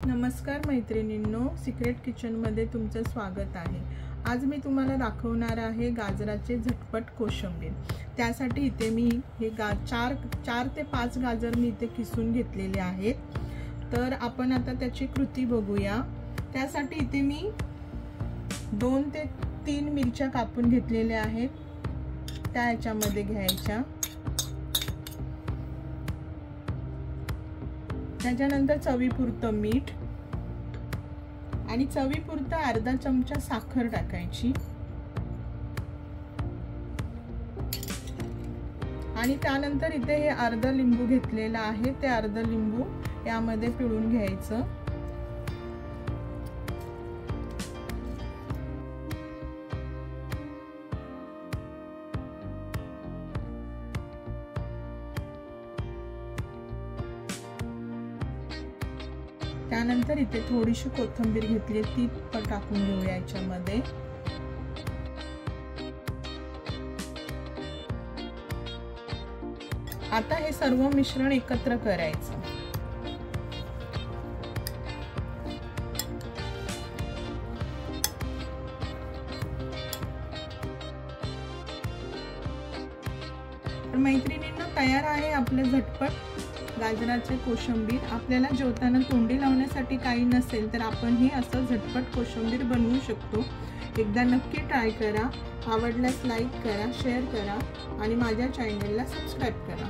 नमस्कार मैत्रिणींनो, सिक्रेट किचनमध्ये तुमचं स्वागत आहे। आज मी तुम्हाला दाखवणार आहे गाजराचे झटपट कोशिंबीर। त्यासाठी इथे मी हे 4 ते 5 गाजर मी इथे किसून घेतलेले आहेत। तर आपण आता त्याची कृती बघूया। त्यासाठी इथे मी 2 ते 3 मिरच्या कापून घेतलेल्या आहेत, त्या ह्याच्यामध्ये घ्यायच्या। त्याच्यानंतर चवीपुरतं मीठ आणि चवीपुरतं अर्धा चमचा साखर टाकायची आणि त्यानंतर इथे हे अर्धा लिंबू घेतलेला आहे, ते अर्धा लिंबू यामध्ये पिळून घ्यायचं। त्यानंतर इथे थोडीशी कोथिंबीर घेतली, ती पण टाकून घेऊया याच्यामध्ये। आता हे सर्व मिश्रण एकत्र करायचं। तर मैत्रिणींनो, तयार आहे आपले झटपट गाजराचे कोशिंबीर। आपल्याला जेवताना तोंडी लावण्यासाठी काही नसेल तर आपण हे असं झटपट कोशिंबीर बनवू शकतो। एकदा नक्की ट्राय करा। आवडल्यास लाईक करा, शेअर करा आणि माझ्या चॅनलला सबस्क्राइब करा।